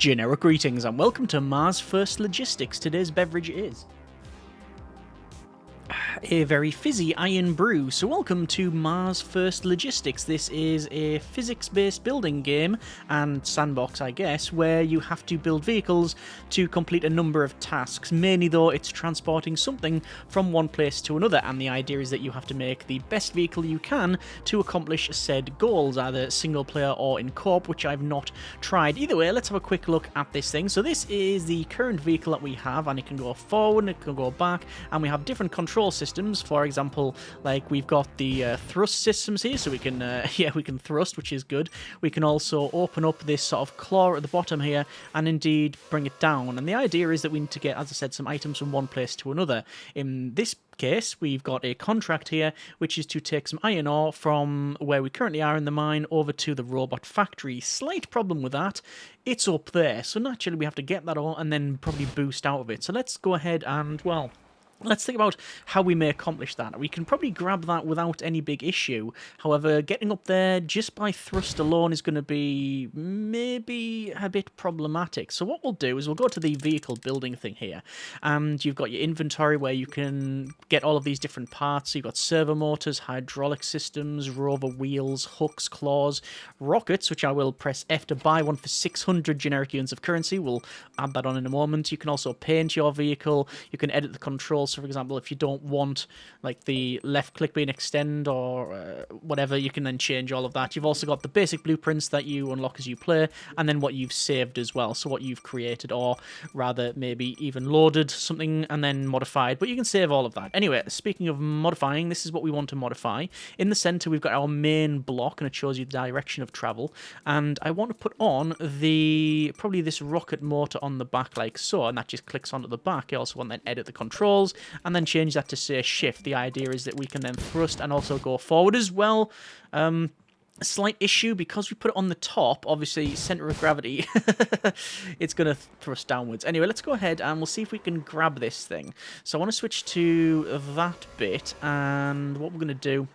Generic greetings and welcome to Mars First Logistics. Today's beverage is a very fizzy iron brew. So welcome to Mars First Logistics. This is a physics-based building game and sandbox, I guess, where you have to build vehicles to complete a number of tasks. Mainly though, it's transporting something from one place to another, and the idea is that you have to make the best vehicle you can to accomplish said goals, either single player or in co-op, which I've not tried. Either way, let's have a quick look at this thing. So this is the current vehicle that we have, and it can go forward and it can go back, and we have different control systems. For example, like we've got the thrust systems here, so we can we can thrust, which is good. We can also open up this sort of claw at the bottom here and indeed bring it down, and the idea is that we need to get, as I said, some items from one place to another. In this case, we've got a contract here, which is to take some iron ore from where we currently are in the mine over to the robot factory. Slight problem with that, it's up there, so naturally we have to get that ore and then probably boost out of it. So let's go ahead and, well, let's think about how we may accomplish that. We can probably grab that without any big issue. However, getting up there just by thrust alone is going to be maybe a bit problematic. So what we'll do is we'll go to the vehicle building thing here. And you've got your inventory where you can get all of these different parts. So you've got servo motors, hydraulic systems, rover wheels, hooks, claws, rockets, which I will press F to buy one for 600 generic units of currency. We'll add that on in a moment. You can also paint your vehicle. You can edit the controls. So, for example, if you don't want like the left click being extend or whatever, you can then change all of that. You've also got the basic blueprints that you unlock as you play, and then what you've saved as well. So what you've created, or rather maybe even loaded something and then modified, but you can save all of that. Anyway, speaking of modifying, this is what we want to modify. In the center, we've got our main block, and it shows you the direction of travel. And I want to put on probably this rocket motor on the back like so, and that just clicks onto the back. I also want to then edit the controls and then change that to say shift. The idea is that we can then thrust and also go forward as well. A slight issue, because we put it on the top, obviously center of gravity, it's going to thrust downwards. Anyway, let's go ahead and we'll see if we can grab this thing. So I want to switch to that bit, and what we're going to do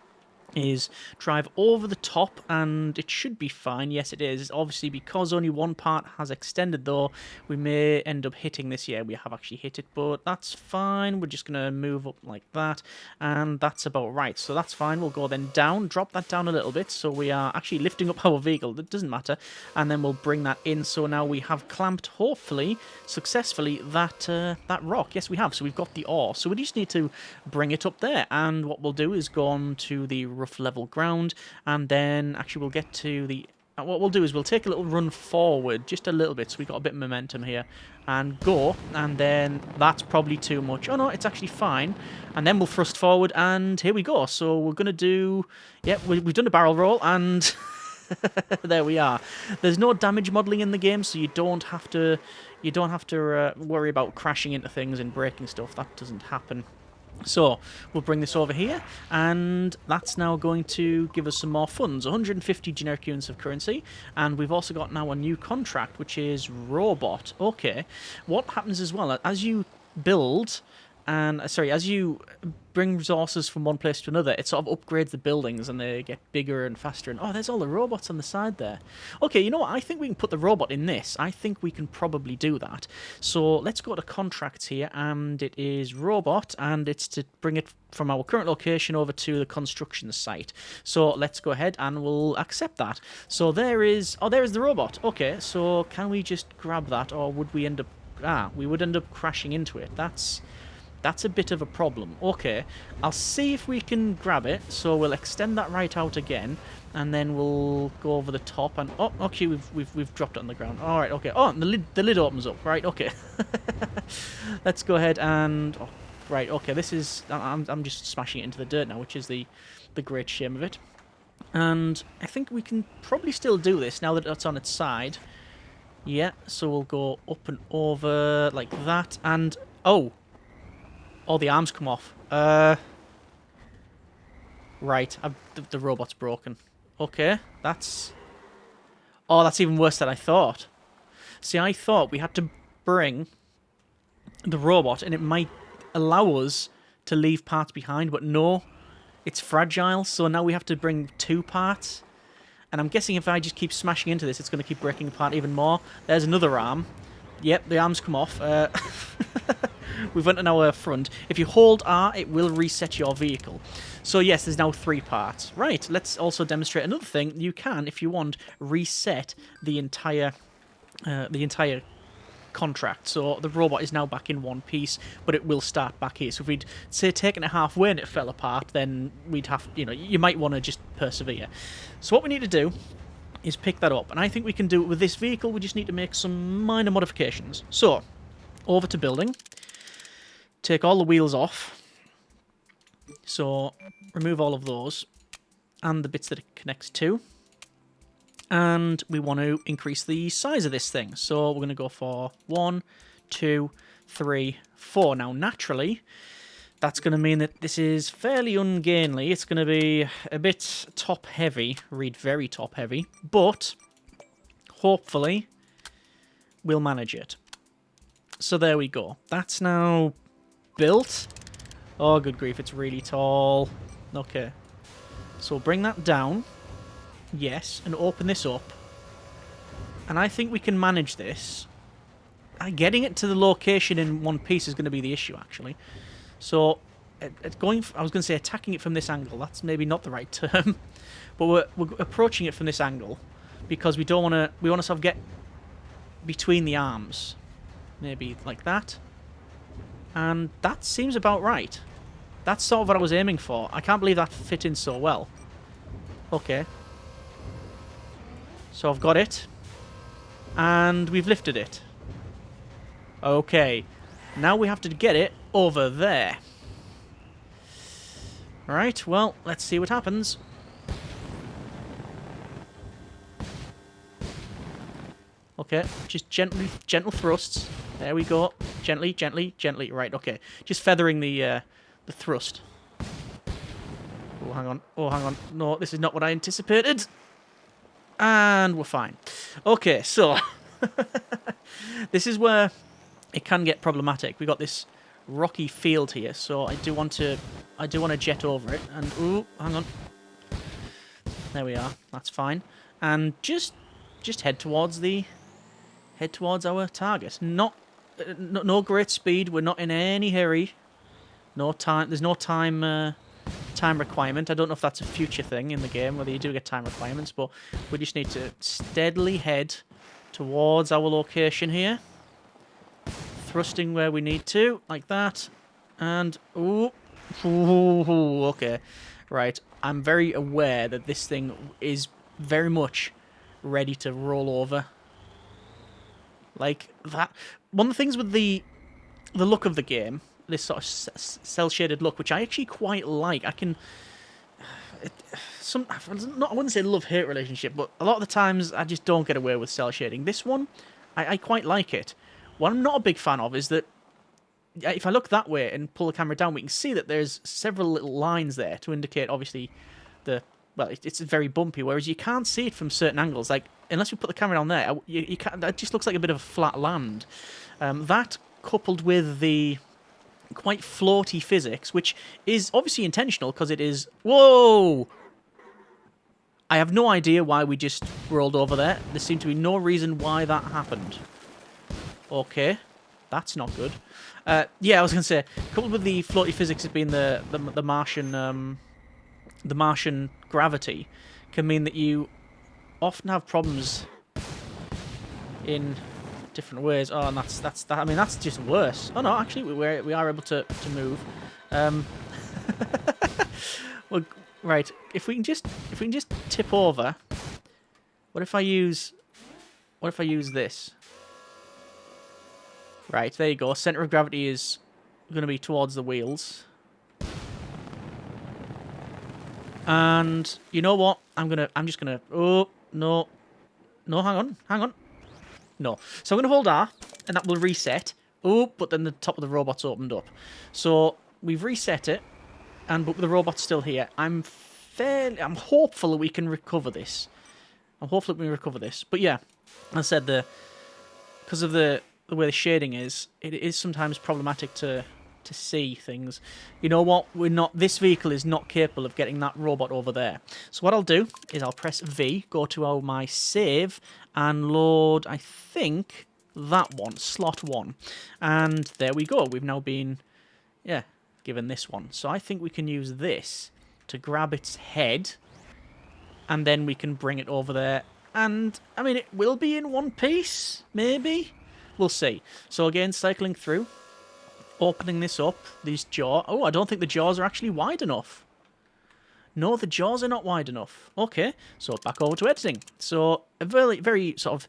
is drive over the top, and it should be fine. Yes, it is. Obviously, because only one part has extended, though, we may end up hitting this. Yeah, we have actually hit it, but that's fine. We're just going to move up like that, and that's about right. So that's fine. We'll go then down, drop that down a little bit, so we are actually lifting up our vehicle. That doesn't matter. And then we'll bring that in, so now we have clamped, hopefully, successfully, that rock. Yes, we have. So we've got the ore. So we just need to bring it up there, and what we'll do is go on to the rough level ground, and then actually we'll get to the what we'll do is we'll take a little run forward just a little bit, so we've got a bit of momentum here, and go, and then that's probably too much. Oh no, it's actually fine. And then we'll thrust forward, and here we go. So we're gonna do, yeah, we've done a barrel roll, and there we are. There's no damage modeling in the game, so you don't have to worry about crashing into things and breaking stuff. That doesn't happen. So we'll bring this over here, and that's now going to give us some more funds, 150 generic units of currency, and we've also got now a new contract, which is robot. Okay, what happens as well, as you build, and as you bring resources from one place to another, it sort of upgrades the buildings and they get bigger and faster. And oh, there's all the robots on the side there. Okay, you know what? I think we can put the robot in this. I think we can probably do that. So let's go to contracts here, and it is robot, and it's to bring it from our current location over to the construction site. So let's go ahead and we'll accept that. So there is the robot. Okay, so can we just grab that, or would we end up we would end up crashing into it. That's a bit of a problem. Okay, I'll see if we can grab it. So we'll extend that right out again, and then we'll go over the top. And oh, okay, we've dropped it on the ground. All right, okay. Oh, and the lid opens up. Right, okay. Let's go ahead and right, okay. This is I'm just smashing it into the dirt now, which is the great shame of it. And I think we can probably still do this now that it's on its side. Yeah. So we'll go up and over like that, and oh. All the arms come off. Right, the robot's broken. Okay, that's even worse than I thought. See, I thought we had to bring the robot, and it might allow us to leave parts behind, but no, it's fragile, so now we have to bring two parts. And I'm guessing if I just keep smashing into this, it's going to keep breaking apart even more. There's another arm. Yep, the arms come off. We've went on our front. If you hold R, it will reset your vehicle. So yes, there's now 3 parts. Right, let's also demonstrate another thing. You can, if you want, reset the entire contract. So the robot is now back in one piece, but it will start back here. So if we'd, say, taken it halfway and it fell apart, then we'd have, you might want to just persevere. So what we need to do is pick that up. And I think we can do it with this vehicle. We just need to make some minor modifications. So, over to building. Take all the wheels off. So, remove all of those. And the bits that it connects to. And we want to increase the size of this thing. So, we're going to go for 1, 2, 3, 4. Now, naturally, that's going to mean that this is fairly ungainly. It's going to be a bit top-heavy. Read very top-heavy. But, hopefully, we'll manage it. So there we go. That's now built. Oh, good grief, it's really tall. Okay. So we'll bring that down. Yes, and open this up. And I think we can manage this. Getting it to the location in one piece is going to be the issue, actually. So, I was going to say attacking it from this angle. That's maybe not the right term. But we're approaching it from this angle. Because we don't want to... We want to sort of get between the arms. Maybe like that. And that seems about right. That's sort of what I was aiming for. I can't believe that fit in so well. Okay. So I've got it. And we've lifted it. Okay. Now we have to get it over there. Right, well, let's see what happens. Okay, just gentle thrusts. There we go. Gently, gently, gently. Right, okay. Just feathering the thrust. Oh, hang on. Oh, hang on. No, this is not what I anticipated. And we're fine. Okay, so... this is where it can get problematic. We've got this rocky field here, so I do want to jet over it. And, ooh, hang on. There we are. That's fine. And just head towards our target. No great speed. We're not in any hurry. No time. There's no time requirement. I don't know if that's a future thing in the game, whether you do get time requirements, but we just need to steadily head towards our location here. Thrusting where we need to, like that. And, ooh, okay. Right, I'm very aware that this thing is very much ready to roll over. Like that. One of the things with the look of the game, this sort of cel-shaded look, which I actually quite like. I wouldn't say love-hate relationship, but a lot of the times I just don't get away with cel shading. This one, I quite like it. What I'm not a big fan of is that if I look that way and pull the camera down, we can see that there's several little lines there to indicate, obviously, it's very bumpy, whereas you can't see it from certain angles. Like, unless we put the camera down there, you can't, it just looks like a bit of a flat land. That, coupled with the quite floaty physics, which is obviously intentional, because it is... Whoa! I have no idea why we just rolled over there. There seemed to be no reason why that happened. Okay. That's not good. Yeah, I was going to say, coupled with the floaty physics as being the Martian gravity, can mean that you often have problems in different ways. Oh, and that's I mean, that's just worse. Oh no, actually, we are able to move. Well, right. If we can just tip over. What if I use this? Right, there you go. Center of gravity is going to be towards the wheels. And you know what? I'm just gonna. Oh no, hang on. No. So I'm gonna hold R, and that will reset. Oh, but then the top of the robot's opened up. So we've reset it, but the robot's still here. I'm hopeful that we can recover this. But yeah, as I said, because of the way the shading is, it is sometimes problematic to to see things. You know what? This vehicle is not capable of getting that robot over there. So what I'll do is I'll press V, go to my save, and load, I think, that one, slot 1. And there we go. We've now been, given this one. So I think we can use this to grab its head, and then we can bring it over there. And, I mean, it will be in one piece, maybe? We'll see. So again, cycling through, opening this up, these jaws. Oh, I don't think the jaws are actually wide enough. No, the jaws are not wide enough. Okay, so back over to editing. So a very, very sort of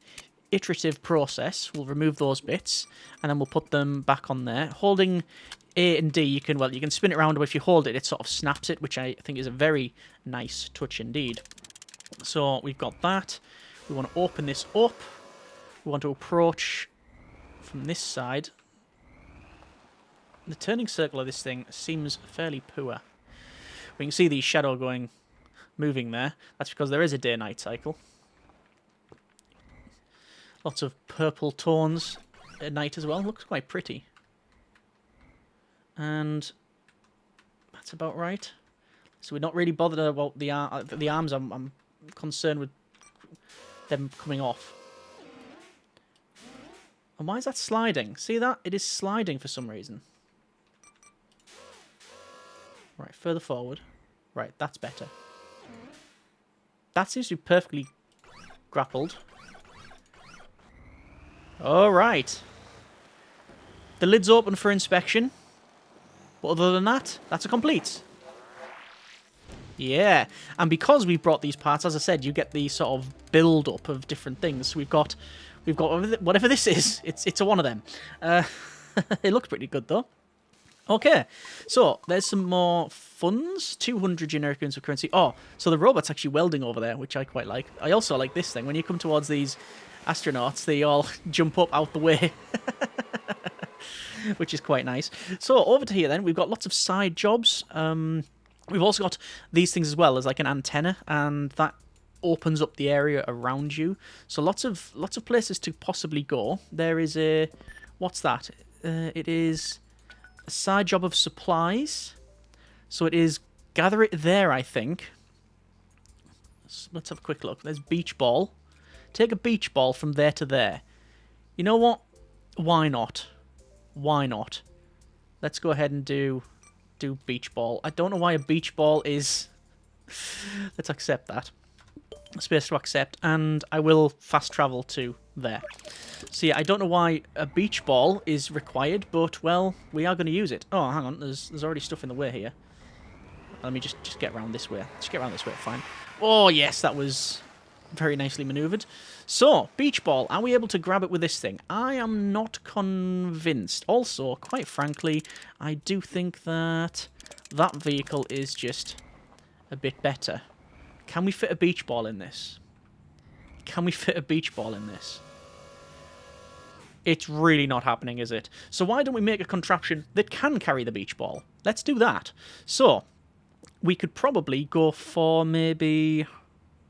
iterative process. We'll remove those bits, and then we'll put them back on there. Holding A and D, you can spin it around, but if you hold it, it sort of snaps it, which I think is a very nice touch indeed. So we've got that. We want to open this up. We want to approach from this side. The turning circle of this thing seems fairly poor. We can see the shadow moving there. That's because there is a day-night cycle. Lots of purple tones at night as well. Looks quite pretty. And that's about right. So we're not really bothered about the arms. I'm concerned with them coming off. And why is that sliding? See that? It is sliding for some reason. Right, further forward. Right, that's better. That seems to be perfectly grappled. Alright. The lid's open for inspection. But other than that, that's a complete. Yeah, and because we've brought these parts, as I said, you get the sort of build-up of different things. We've got whatever this is. It's a one of them. It looks pretty good, though. Okay, so there's some more funds. 200 generic units of currency. Oh, so the robot's actually welding over there, which I quite like. I also like this thing. When you come towards these astronauts, they all jump up out the way. Which is quite nice. So over to here then, we've got lots of side jobs. We've also got these things as well as like an antenna, and that opens up the area around you. So lots of places to possibly go. There is a... What's that? It is... a side job of supplies. So it is gather it there, I think. Let's have a quick look. There's beach ball. Take a beach ball from there to there. You know what? Why not? Why not? Let's go ahead and do beach ball. I don't know why a beach ball is... Let's accept that. Space to accept. And I will fast travel to there. So yeah, I don't know why a beach ball is required, but, well, we are going to use it. Oh, hang on, there's already stuff in the way here. Let me just get around this way. Just get around this way, fine. Oh, yes, that was very nicely manoeuvred. So, beach ball, are we able to grab it with this thing? I am not convinced. Also, quite frankly, I do think that that vehicle is just a bit better. Can we fit a beach ball in this? Can we fit a beach ball in this? It's really not happening, is it? So why don't we make a contraption that can carry the beach ball? Let's do that. So, we could probably go for maybe...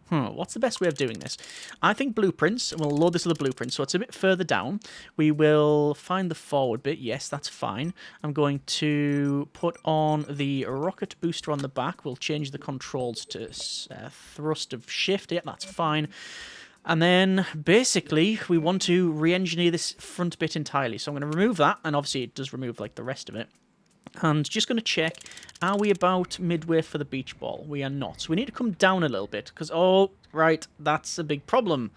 what's the best way of doing this? I think blueprints, and we'll load this with a blueprint, so it's a bit further down. We will find the forward bit. Yes, that's fine. I'm going to put on the rocket booster on the back. We'll change the controls to thrust of shift. Yeah, that's fine. And then, basically, we want to re-engineer this front bit entirely. So I'm going to remove that, and obviously it does remove, like, the rest of it. And just going to check, are we about midway for the beach ball? We are not. So we need to come down a little bit, because, oh, right, that's a big problem.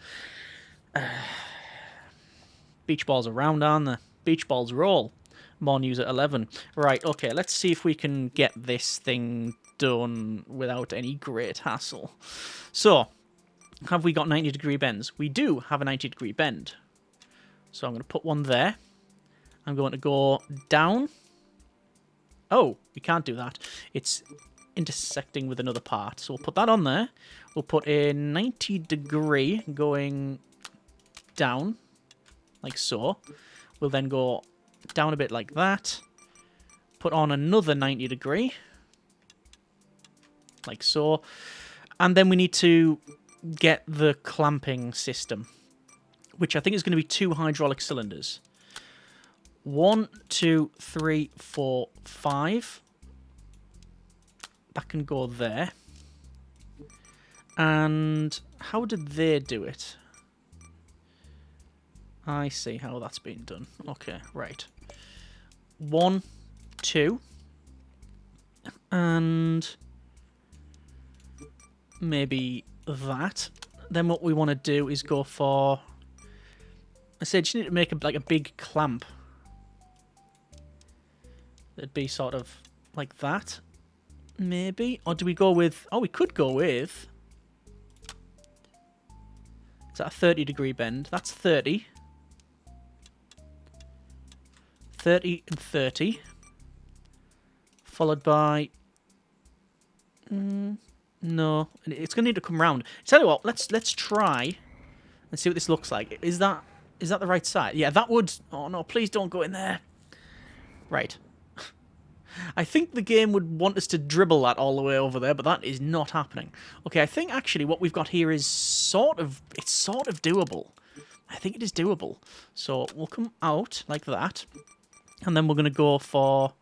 Beach balls are round, aren't they? Beach balls roll. More news at 11. Right, okay, let's see if we can get this thing done without any great hassle. So... have we got 90-degree bends? We do have a 90-degree bend. So I'm going to put one there. I'm going to go down. Oh, we can't do that. It's intersecting with another part. So we'll put that on there. We'll put a 90-degree going down, like so. We'll then go down a bit like that. Put on another 90-degree, like so. And then we need to... get the clamping system, which I think is going to be 2 hydraulic cylinders. 1, 2, 3, 4, 5. That can go there. And how did they do it? I see how that's been done. Okay, right. 1, 2. And maybe that. Then what we want to do is go for... I said you need to make like a big clamp. It'd be sort of like that. Maybe. Or do we go with... Oh, we could go with... Is that a 30-degree bend? That's 30. 30 and 30. Followed by... no. It's going to need to come round. Tell you what, let's try and see what this looks like. Is that the right side? Yeah, that would... Oh, no, please don't go in there. Right. I think the game would want us to dribble that all the way over there, but that is not happening. Okay, I think actually what we've got here is sort of doable. I think it is doable. So we'll come out like that, and then we're going to go for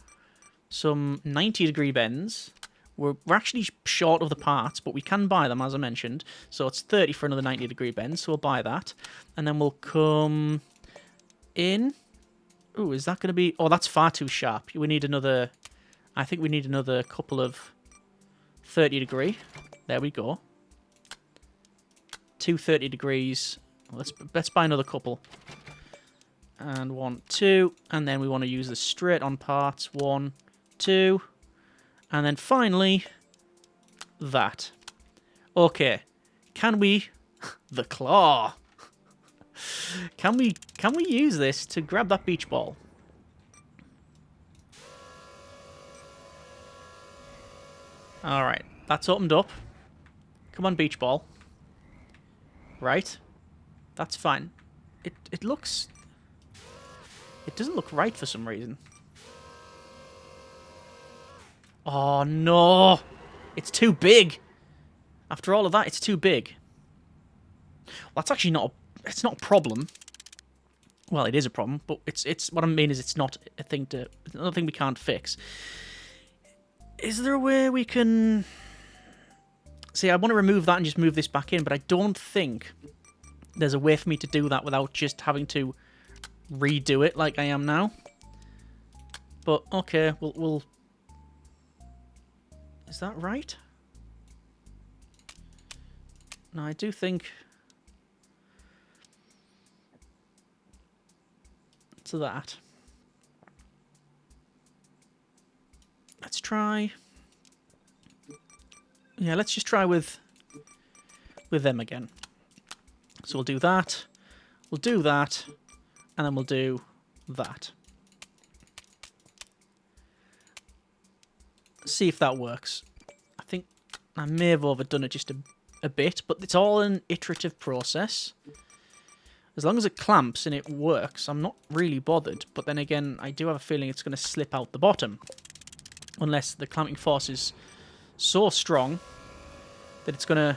some 90-degree bends. We're actually short of the parts, but we can buy them, as I mentioned. So it's 30 for another 90-degree bend, so we'll buy that. And then we'll come in. Ooh, is that going to be... Oh, that's far too sharp. We need another... I think we need another couple of 30-degree. There we go. 2 30 degrees. Let's buy another couple. And 1, 2. And then we want to use the straight-on parts. 1, 2. And then finally, that. Okay. Can we... The claw. Can we use this to grab that beach ball? Alright, that's opened up. Come on, beach ball. Right. That's fine. It looks... It doesn't look right for some reason. Oh, no! It's too big! After all of that, it's too big. Well, that's actually not a... It's not a problem. Well, it is a problem, but it's what I mean is it's not a thing to... Another thing we can't fix. Is there a way we can... See, I want to remove that and just move this back in, but I don't think there's a way for me to do that without just having to redo it like I am now. But, okay, we'll... Is that right? No, I do think... To that. Let's try... Yeah, let's just try with them again. So we'll do that, and then we'll do that. See if that works. I think I may have overdone it just a bit, but it's all an iterative process. As long as it clamps and it works, I'm not really bothered. But then again, I do have a feeling it's going to slip out the bottom. Unless the clamping force is so strong that it's going to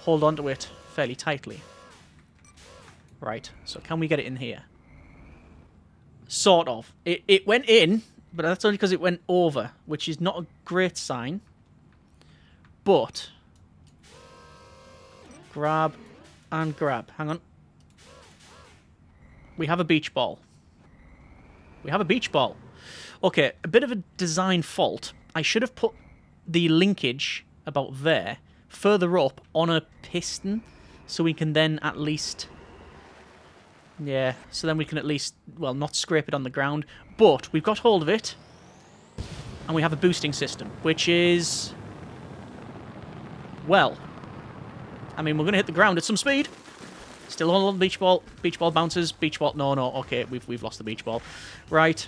hold onto it fairly tightly. Right, so can we get it in here? Sort of. It went in, but that's only because it went over, which is not a great sign. But... Grab and grab. Hang on. We have a beach ball. We have a beach ball. Okay, a bit of a design fault. I should have put the linkage about there further up on a piston so we can then at least... Yeah, so then we can at least, well, not scrape it on the ground. But we've got hold of it. And we have a boosting system, which is... Well... I mean, we're going to hit the ground at some speed. Still hold on the beach ball. Beach ball bounces. Beach ball... No. Okay, we've lost the beach ball. Right.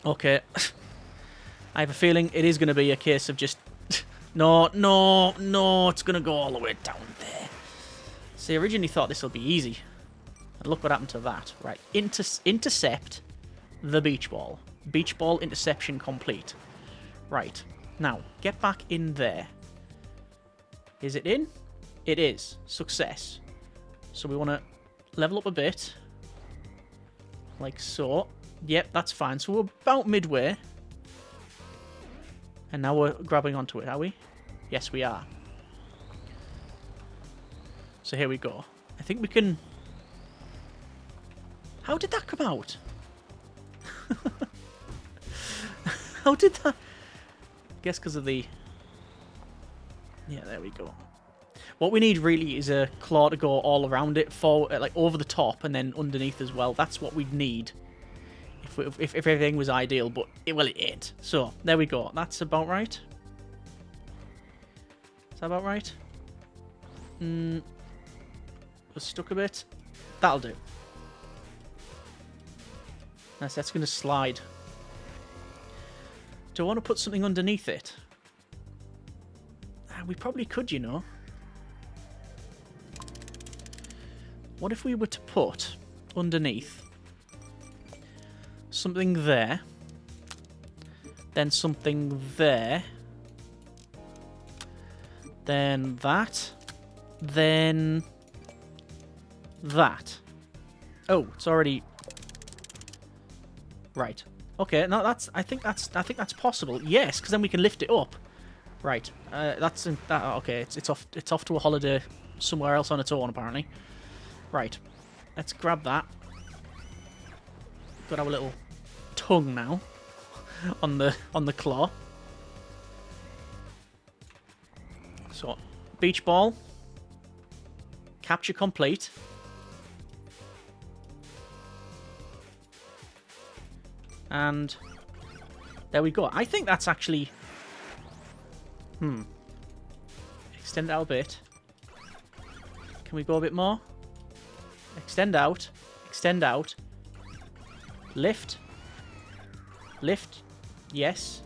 Okay. I have a feeling it is going to be a case of just... No. It's going to go all the way down there. See, I originally thought this will be easy. And look what happened to that. Right. Intercept the beach ball. Beach ball interception complete. Right. Now, get back in there. Is it in? It is. Success. So we want to level up a bit. like so. Yep, that's fine. So we're about midway. And now we're grabbing onto it, are we? Yes, we are. So here we go. I think we can... How did that come out? How did that... I guess because of the... Yeah, there we go. What we need really is a claw to go all around it, like over the top and then underneath as well. That's what we'd need if everything was ideal, but well, it ain't. So there we go. That's about right. Is that about right? We're stuck a bit. That'll do. That's going to slide. Do I want to put something underneath it? We probably could, you know. What if we were to put underneath something there, then something there, then that, then that. Oh, it's already right. Okay, no, that's. I think that's possible. Yes, because then we can lift it up. Right. Okay. It's off. It's off to a holiday somewhere else on its own, apparently. Right. Let's grab that. Got our little tongue now on the claw. So, beach ball. Capture complete. And there we go. I think that's actually... Extend it out a bit. Can we go a bit more? Extend out. Extend out. Lift. Lift. Yes.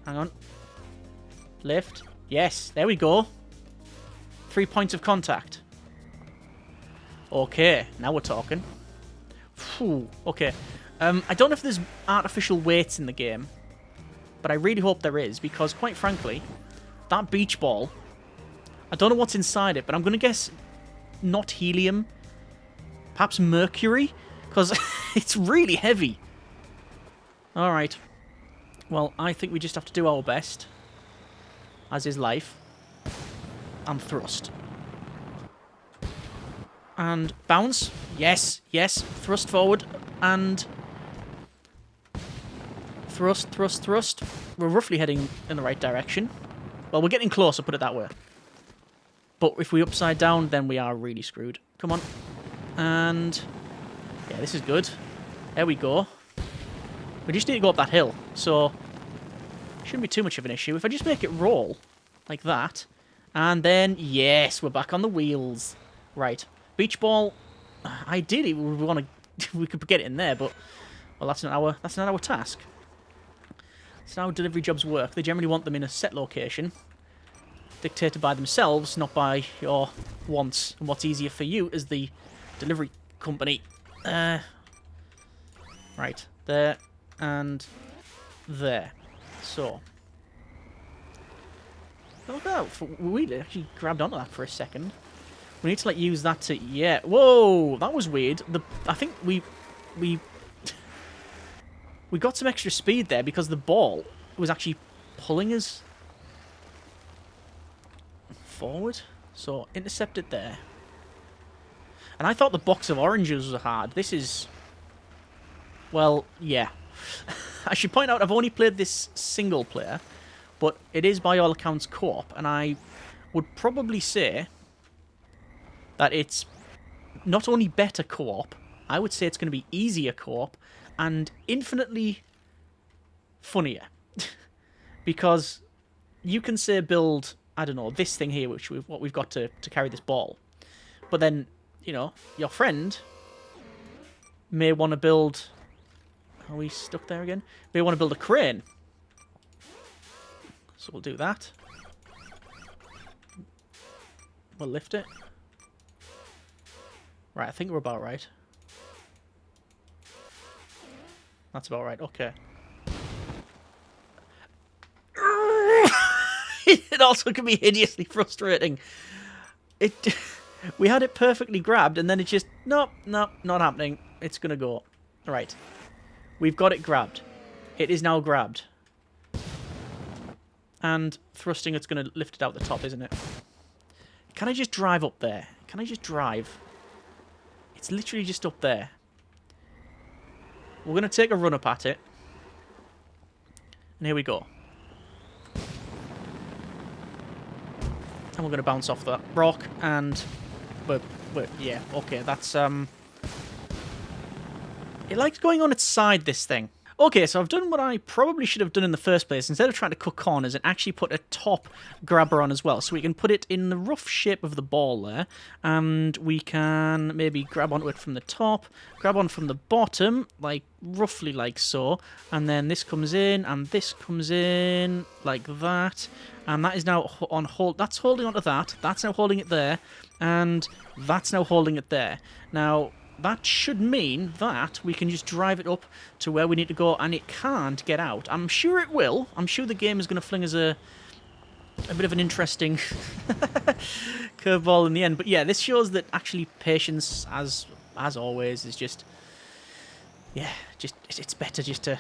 Hang on. Lift. Yes. There we go. 3 points of contact. Okay. Now we're talking. Phew. Okay. I don't know if there's artificial weights in the game, but I really hope there is, because quite frankly, that beach ball, I don't know what's inside it, but I'm going to guess not helium, perhaps mercury, because it's really heavy. Alright. Well, I think we just have to do our best, as is life, and thrust. And bounce. Yes, yes. Thrust forward, and... Thrust, thrust, thrust. We're roughly heading in the right direction. Well, we're getting closer, put it that way. But if we upside down, then we are really screwed. Come on. And... yeah, this is good. There we go. We just need to go up that hill, so... shouldn't be too much of an issue. If I just make it roll, like that, and then, yes, we're back on the wheels. Right. Beach ball, ideally, we could get it in there, but... well, that's not our task. That's how delivery jobs work. They generally want them in a set location, dictated by themselves, not by your wants and what's easier for you as the delivery company. Right, there and there. So, look at that. We actually grabbed onto that for a second. We need to like use that to Whoa, that was weird. I think we got some extra speed there because the ball was actually pulling us forward. So, intercept it there. And I thought the box of oranges was hard. This is... well, yeah. I should point out I've only played this single player, but it is by all accounts co-op, and I would probably say that it's not only better co-op, I would say it's going to be easier co-op, and infinitely funnier. Because you can say build, I don't know, this thing here, which what we've got to carry this ball. But then, you know, your friend may want to build... are we stuck there again? May want to build a crane. So we'll do that. We'll lift it. Right, I think we're about right. That's about right, okay. It also can be hideously frustrating. We had it perfectly grabbed, and then it's just, nope, nope, not happening. It's going to go. Right. We've got it grabbed. It is now grabbed. And thrusting, it's going to lift it out the top, isn't it? Can I just drive up there? Can I just drive? It's literally just up there. We're going to take a run up at it. And here we go. And we're going to bounce off that rock, and... yeah, okay, that's, It likes going on its side, this thing. Okay, so I've done what I probably should have done in the first place. Instead of trying to cut corners, and actually put a top grabber on as well. So we can put it in the rough shape of the ball there. And we can maybe grab onto it from the top, grab on from the bottom, like roughly like so. And then this comes in, and this comes in like that. And that is now on hold. That's holding onto that. That's now holding it there. And that's now holding it there. Now... that should mean that we can just drive it up to where we need to go, and it can't get out. I'm sure it will. I'm sure the game is going to fling us a bit of an interesting curveball in the end. But yeah, this shows that actually patience, as always, is just... yeah, just it's better just to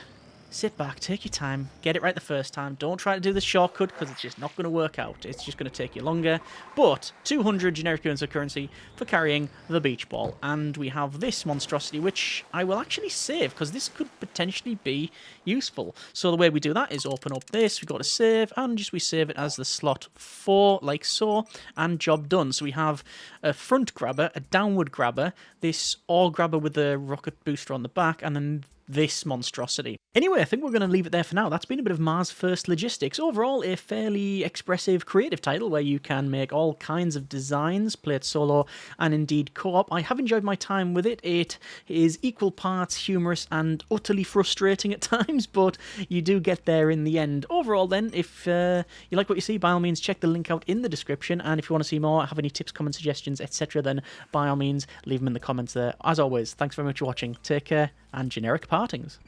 sit back, take your time, get it right the first time. Don't try to do the shortcut, because it's just not going to work out. It's just going to take you longer. But 200 generic units of currency for carrying the beach ball. And we have this monstrosity, which I will actually save, because this could potentially be useful. So the way we do that is open up this, we go to save, and just we save it as the slot 4, like so, and job done. So we have a front grabber, a downward grabber, this ore grabber with the rocket booster on the back, and then this monstrosity. Anyway, I think we're going to leave it there for now. That's been a bit of Mars First Logistics. Overall, a fairly expressive, creative title where you can make all kinds of designs, play it solo, and indeed co-op. I have enjoyed my time with it. It is equal parts humorous and utterly frustrating at times, but you do get there in the end. Overall then, if you like what you see, by all means check the link out in the description, and if you want to see more, have any tips, comments, suggestions, etc., then by all means leave them in the comments there. As always, thanks very much for watching. Take care, and generic partings.